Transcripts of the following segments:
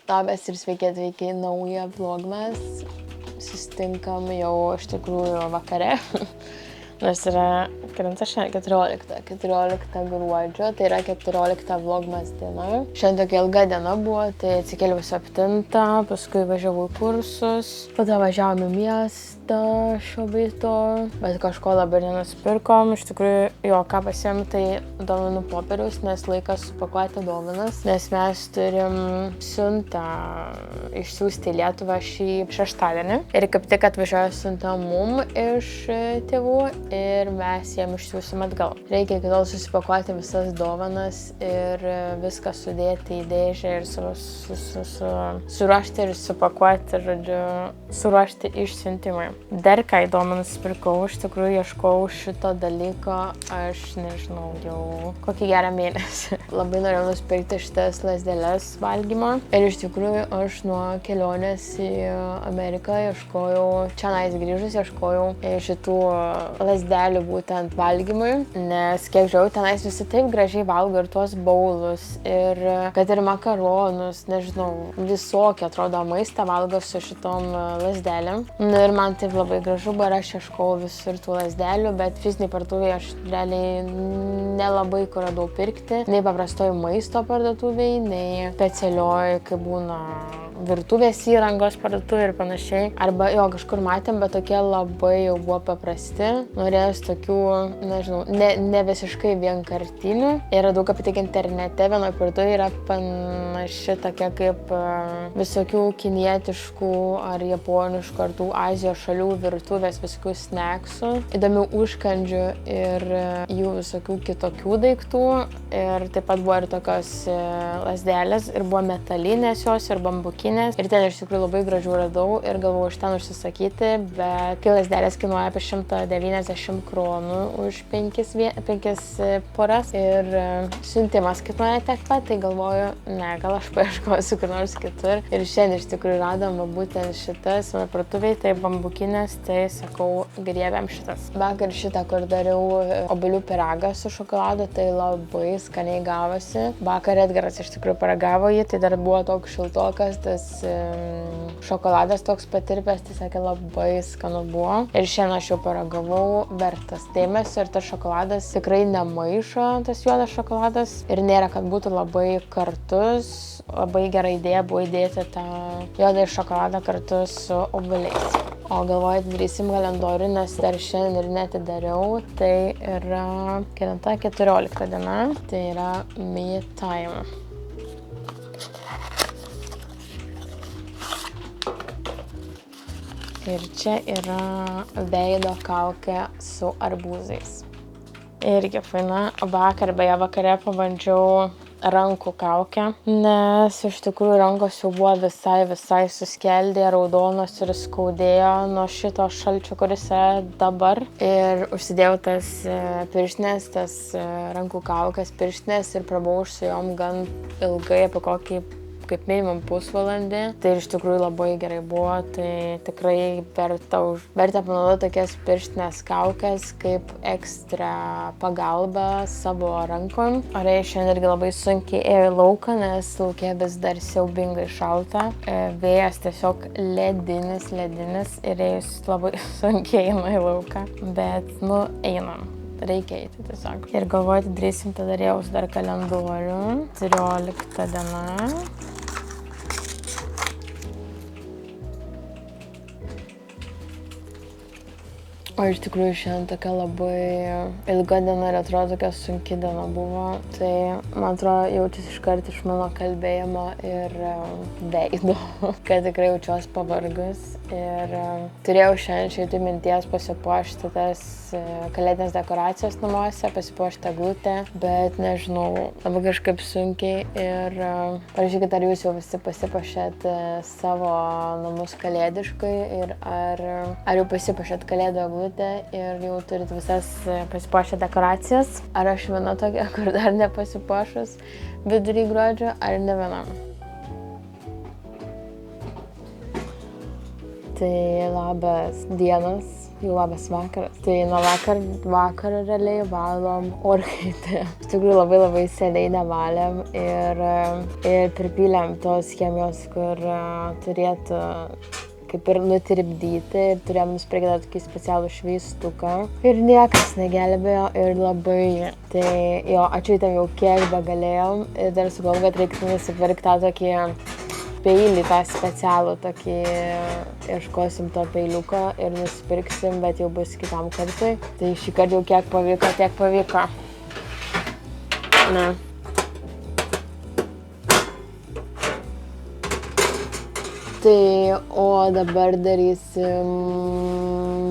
Labas ir sveiki atvykę į naują vlogmas. Susitinkam jau iš tikrųjų vakare. Nors yra, kelinta šiandien, 14 gruodžio, tai yra 14 vlogmas diena. Šiandien tokia ilga diena buvo, tai atsikėliau 7, paskui važiavau į kursus, tada važiavom į miestą šio beito, bet kažko labai nenusipirkom. Iš tikrųjų, jo, ką pasiėmėm, tai dovanų popieriaus, nes laikas supakuoti dovanas, nes mes turim siuntą išsiųsti į Lietuvą šį šeštadienį. Ir kaip tik atvažiuoja siunta mum iš tėvų ir mes jiem išsiųsim atgal. Reikia iki tol susipakuoti visas dovanas ir viską sudėti į dėžę ir suruošti ir supakuoti, žodžiu, suruošti išsiuntimui. Dar ką įdomu nusipirkau, iš tikrųjų ieškau šito dalyko, aš nežinau, jau kokį gerą mėnesį. Labai norėjau nusipirkti šitas lazdeles valgymo ir iš tikrųjų aš nuo kelionės į Ameriką ieškojau, čia grįžus ieškojau šitų lazdelių būtent valgymui, nes kiek žiūrėjau, tenais visi taip gražiai valgo ir tuos baulus, ir kad ir makaronus, nežinau, visokį atrodo maistą valgo su šitom lazdelėm. Ir man taip labai gražu, bet aš ieškau visur tų lazdelių, bet fiziniai parduotuvėje aš realiai nelabai kur radau pirkti, nei paprastoj maisto parduotuvėje, nei specialioj, kai būna virtuvės įrangos parduotuvė ir panašiai. Arba jo, kažkur matėm, bet tokie labai jau buvo paprasti. Norėjus tokių, nežinau, ne visiškai vienkartinių. Ir radau, kaip tik internete vienoje parduotuvėje yra panaši tokia kaip visokių kinietiškų ar japoniškų ar tų Azijos šalių virtuvės visokių snacksų, įdomių užkandžių ir jų visokių kitokių daiktų. Ir taip pat buvo ir tokios lazdelės ir buvo metalinės jos ir bambukinės. Ir ten iš tikrųjų labai gražių radau ir galvojau iš ten užsisakyti, bet kai lazdelės kainuoja apie 190 kronų už 5 poras ir siuntimas kainuoja tiek pat, tai galvoju, ne, gal aš paieškosiu kur nors kitur. Ir šiandien iš tikrųjų radom būtent šitas parduotuvėj, tai bambukinės, tai sakau, griebėm šitas. Vakar šitą, kur dariau obuolių pyragą su šokoladu, tai labai skaniai gavosi. Vakar Edgaras iš tikrųjų paragavo jį, tai dar buvo toks šiltokas, tas šokoladas toks patirpęs, tai sakė, labai skanu buvo. Ir šiandien aš jau paragavau, vertas dėmesio ir tas šokoladas tikrai nemaišo, tas juodas šokoladas. Ir nėra, kad būtų labai kartus. Labai gera idėja buvo įdėti tą juodą šokoladą kartu su obuoliais. O galvoju, atidarysim kalendorių, nes dar šiandien ir netidariau. Tai yra 14 diena, tai yra me time. Ir čia yra veido kaukė su arbūzais. Irgi faina. Vakar, beje, vakare pabandžiau rankų kaukę, nes iš tikrųjų rankos jau buvo visai suskeldė, raudonos ir skaudėjo nuo šito šalčio, kuris yra dabar. Ir užsidėjau tas pirštinės, tas rankų kaukės pirštinės ir prabuvau su jom gan ilgai, apie kokį kaip minimum pusvalandį. Tai iš tikrųjų labai gerai buvo, tai tikrai verta panaudoti tokias pirštinės kaukės kaip ekstra pagalba savo rankom. Oriai šiandien irgi labai sunkiai ėjo į lauką, nes lauke vis dar siaubingai šalta. Vėjas tiesiog ledinis ir ėjus labai sunkiai eina į lauką, bet einam. Reikia eiti tiesiog. Ir galvoju, atidarysim tada Rėjaus dar kalendorių. 14 diena. O iš tikrųjų šiandien tokia labai ilga diena ir atrodo tokia sunki diena buvo. Tai, man atrodo, jaučiasi iškart iš mano kalbėjimo ir veido, kad tikrai jaučiuosi pavargus. Ir turėjau šiandien šitą minties pasipuošti tas kalėdinės dekoracijas namuose, pasipuošti eglutę, bet nežinau, labai kažkaip sunkiai. Ir parašykit, ar jūs jau visi pasipuošėt savo namus kalėdiškai ir ar jau pasipuošėt kalėdų eglutę ir jau turit visas pasipuošę dekoracijas. Ar aš viena tokia, kur dar nepasipuošus vidury gruodžio, ar ne viena. Tai labas dienas Jau labas vakaras. Tai nuo vakaro realiai valom orkaitę. Iš tikrųjų labai seniai nevalėm ir pripylėm tos chemijos, kur turėtų kaip ir nutirpdyti ir turėjom nusipirkti tokį specialų šveistuką. Ir niekas negelbėjo ir labai. Tai jo, atšvaitėm jau kiek begalėjom ir dar sugalvojom, kad reiktų nusipirkti tą tokį peilį, tą specialų tokį, ieškosim to peiliuko ir nusipirksim, bet jau bus kitam kartui. Tai šį kartą jau kiek pavyko, tiek pavyko. Na. Tai, o dabar darysim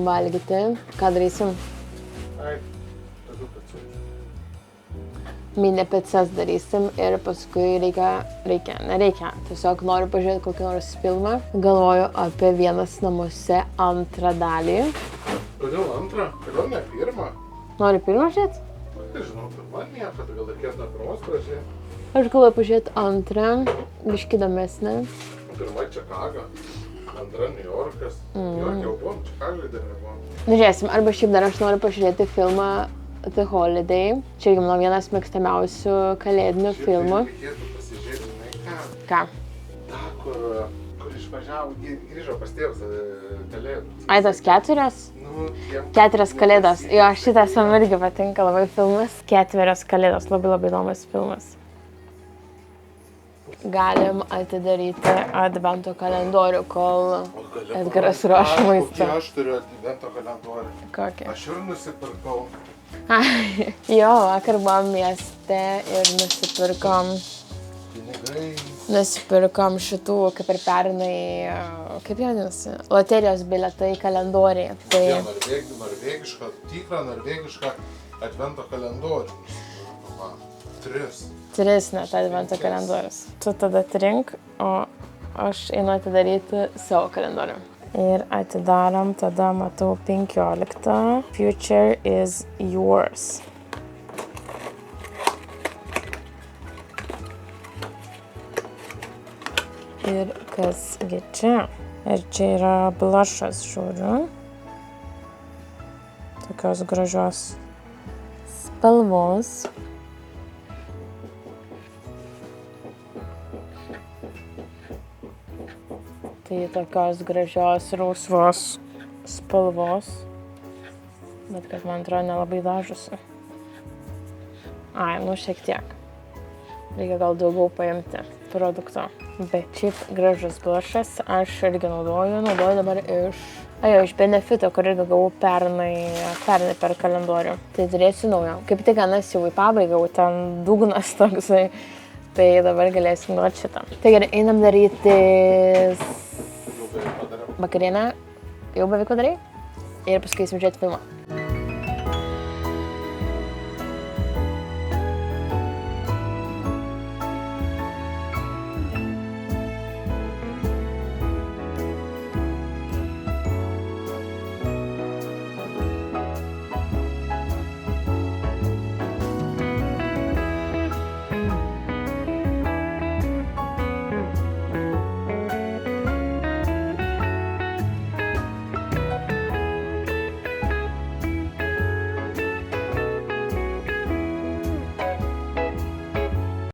valgyti. Ką darysim? Mini picas darysim ir paskui nereikia. Tiesiog noriu pažiūrėti kokį nors filmą. Galvoju apie Vienas namuose antrą dalį. Kodėl antrą? Kodėl ne pirmą? Nori pirmą žiūrėti? Nežinau, pirmą nieko, tai gal reikės nuo pirmos pradžiai. Aš galvoju pažiūrėti antrą, biškį įdomesnę. Pirma Čikaga, antra New Yorkas. New York jau buvom, Čikagai dar nebuvom. Žiūrėsim, arba šiaip dar aš noriu pažiūrėti filmą The Holiday. Čia irgi mano vienas mėgstamiausių kalėdinių filmų. Šiaip reikėtų pasižiūrėti, žinai ką? Ką? Ta, kur išvažiavo, grįžo pas tėvus kalėdus. Ai, tos 4? Nu, 4 kalėdos. Jo, šitas man irgi patinka labai filmas. 4 kalėdos, labai įdomus filmas. Galim atidaryti advento kalendorių, kol Edgaras ruoš maistą. Kokį aš turiu advento kalendorių? Kokį? Aš ir nusipirkau. Jo, vakar buvom mieste ir nusipirkom šitų, kaip ir pernai, kaip vadinasi, loterijos bilietai kalendoriai. Tai norvegišką, tikrą norvegišką advento kalendorių. Va, 3 net advento kalendorius. Tu tada atrink, o aš einu atidaryti savo kalendorių. Ir atidarom, tada matau 15. Future is yours. Ir kasgi čia? Ir čia yra blushas, žiūriu. Tokios gražios spalvos. Tai tokios gražios rausvos spalvos, bet kad man atrodo nelabai dažosi. Ai, nu šiek tiek. Reikia gal daugiau paimti produkto. Bet šiaip gražus blushas, aš irgi naudoju dabar iš Benefito, kur irgi gavau pernai per kalendorių. Tai turėsiu naujo. Kaip tik anas jau į pabaigą, ten dugnas toksai. Tai dabar galėsim duoti šitą. Tai gerai, einam daryti vakarienę. Jau beveik padarai. Ir paskui eisim žiūrėti filmą.